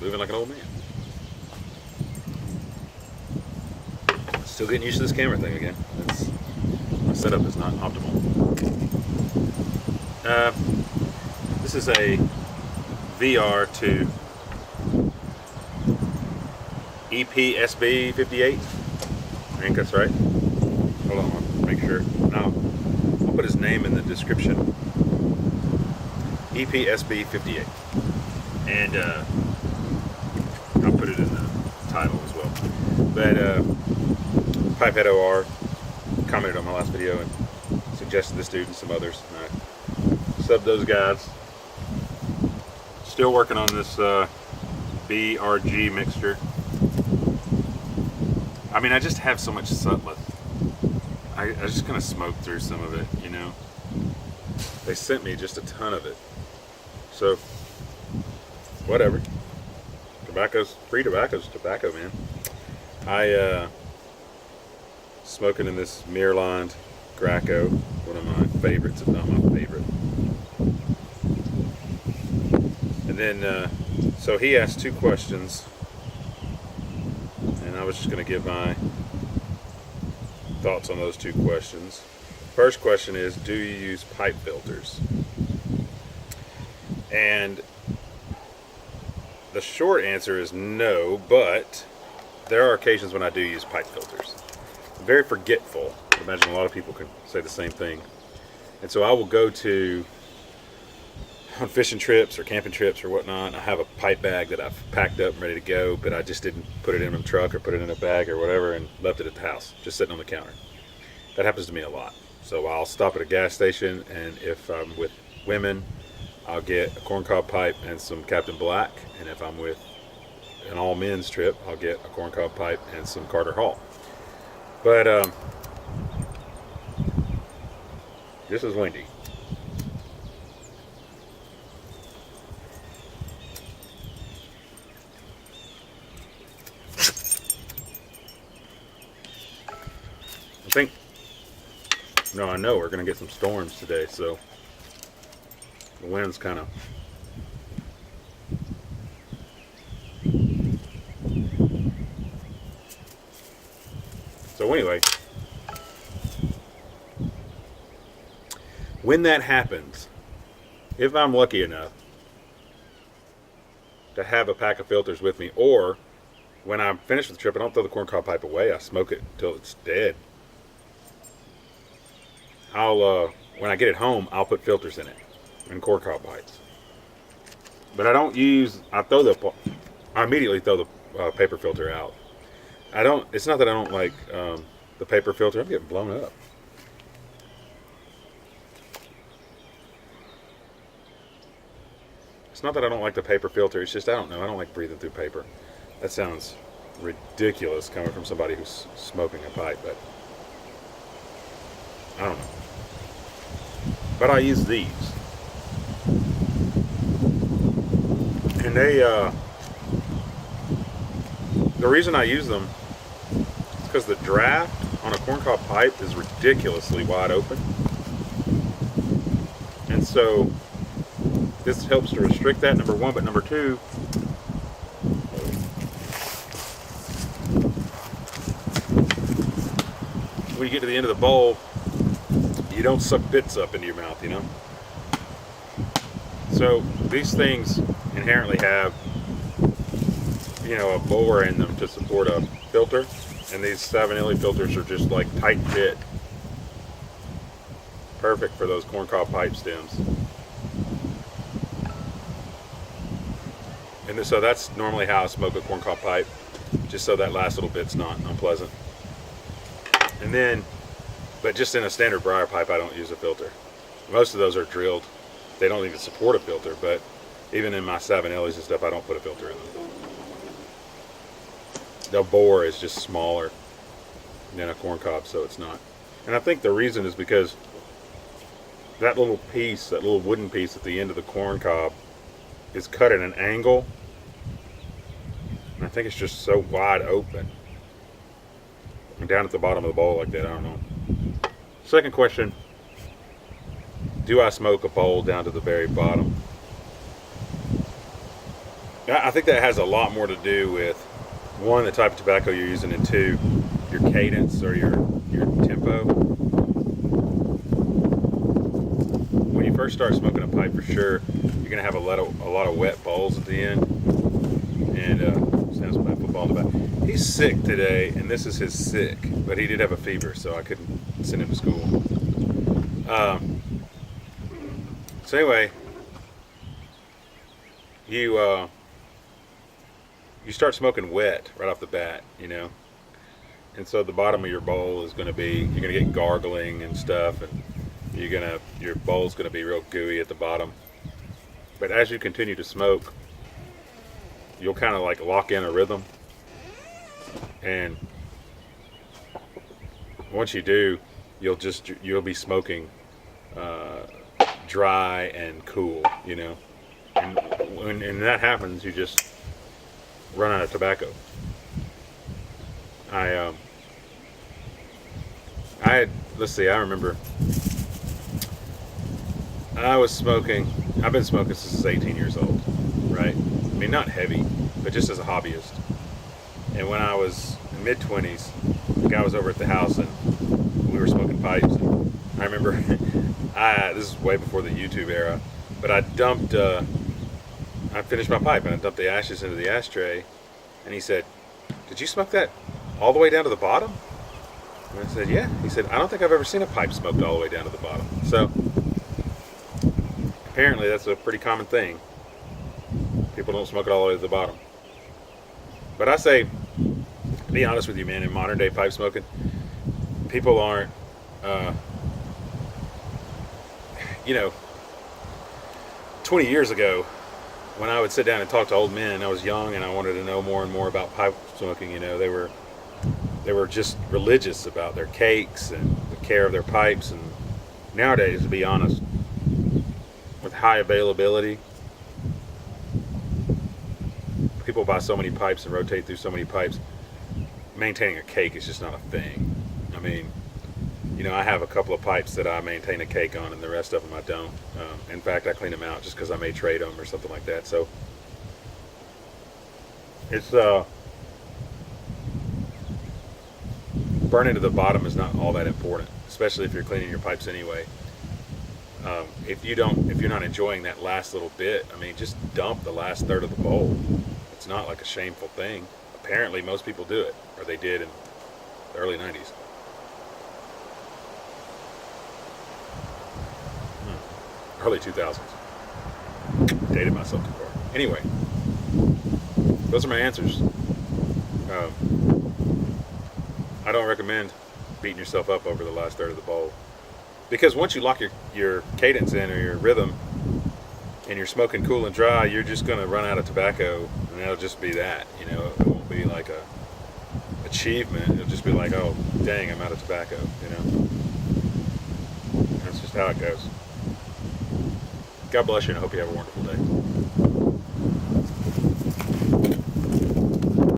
moving like an old man. Still getting used to this camera thing again. My setup is not optimal. This is a VR to epsb 58. I think that's right. Hold on, I'll make sure. No, I'll put his name in the description. epsb 58, and I'll put it in the title as well. But Pipehead OR commented on my last video and suggested this dude and some others, and I subbed those guys. Still working on this BRG mixture. I mean, I just have so much Sutliff. I just kind of smoked through some of it, you know. They sent me just a ton of it. So, whatever. Free tobacco's tobacco, man. Smoking in this Meer lined Graco, one of my favorites, if not my favorite. And then, so he asked 2 questions, and I was just going to give my thoughts on those 2 questions. First question is, do you use pipe filters? And the short answer is no, but there are occasions when I do use pipe filters. I'm very forgetful. I imagine a lot of people can say the same thing. And so I will go on fishing trips or camping trips or whatnot. I have a pipe bag that I've packed up and ready to go, but I just didn't put it in my truck or put it in a bag or whatever and left it at the house, just sitting on the counter. That happens to me a lot. So I'll stop at a gas station, and if I'm with women, I'll get a corncob pipe and some Captain Black. And if I'm with an all men's trip, I'll get a corncob pipe and some Carter Hall. But this is windy. I know we're going to get some storms today, so the wind's kind of so anyway, when that happens, if I'm lucky enough to have a pack of filters with me, or when I'm finished with the trip, I don't throw the corncob pipe away. I smoke it until it's dead. When I get it home, I'll put filters in it and corncob pipes. But I don't use. I immediately throw the paper filter out. It's not that I don't like the paper filter. I'm getting blown up. It's not that I don't like the paper filter. It's just I don't know. I don't like breathing through paper. That sounds ridiculous coming from somebody who's smoking a pipe, but I don't know. But I use these, and the reason I use them is because the draft on a corncob pipe is ridiculously wide open, and so this helps to restrict that, number one. But number two, when you get to the end of the bowl, you don't suck bits up into your mouth, you know. So these things inherently have, you know, a bore in them to support a filter, and these Savinelli filters are just like tight fit, perfect for those corncob pipe stems. And so that's normally how I smoke a corncob pipe, just so that last little bit's not unpleasant. And then, but just in a standard briar pipe, I don't use a filter. Most of those are drilled. They don't even support a filter, but even in my Savinellis and stuff, I don't put a filter in them. The bore is just smaller than a corncob, so it's not. And I think the reason is because that little piece, that little wooden piece at the end of the corncob is cut at an angle. And I think it's just so wide open. And down at the bottom of the bowl like that, I don't know. Second question, do I smoke a bowl down to the very bottom? I think that has a lot more to do with, one, the type of tobacco you're using, and two, your cadence or your tempo. When you first start smoking a pipe, for sure, you're gonna have a lot of wet bowls at the end. And Sam's playing football in the back. He's sick today, and this is his sick, but he did have a fever, so I couldn't send him to school. So anyway, you start smoking wet right off the bat, you know, and so the bottom of your bowl is going to be, you're going to get gargling and stuff, and your bowl's going to be real gooey at the bottom. But as you continue to smoke, you'll kind of like lock in a rhythm, and once you do, you'll be smoking dry and cool, you know. And when that happens, you just run out of tobacco. I remember I've been smoking since I was 18 years old, right? I mean, not heavy, but just as a hobbyist. And when I was in mid-20s, the guy was over at the house and we were smoking pipes. And I remember, this is way before the YouTube era, but I finished my pipe and I dumped the ashes into the ashtray, and he said, "Did you smoke that all the way down to the bottom?" And I said, "Yeah." He said, "I don't think I've ever seen a pipe smoked all the way down to the bottom." So apparently that's a pretty common thing. People don't smoke it all the way to the bottom. But I say, to be honest with you, man, in modern day pipe smoking, people aren't, 20 years ago, when I would sit down and talk to old men, I was young and I wanted to know more and more about pipe smoking. You know, they were just religious about their cakes and the care of their pipes. And nowadays, to be honest, with high availability, people buy so many pipes and rotate through so many pipes, maintaining a cake is just not a thing. I mean, you know, I have a couple of pipes that I maintain a cake on, and the rest of them I don't. In fact, I clean them out just because I may trade them or something like that. So it's burning to the bottom is not all that important, especially if you're cleaning your pipes anyway. If you're not enjoying that last little bit, I mean, just dump the last third of the bowl. It's not like a shameful thing. Apparently, most people do it, or they did in the early 90s. Early 2000s. Dated myself too far. Anyway, those are my answers. I don't recommend beating yourself up over the last third of the bowl, because once you lock your cadence in, or your rhythm, and you're smoking cool and dry, you're just going to run out of tobacco, and that'll just be that. You know, it won't be like a achievement. It'll just be like, oh, dang, I'm out of tobacco. You know, that's just how it goes. God bless you, and I hope you have a wonderful day.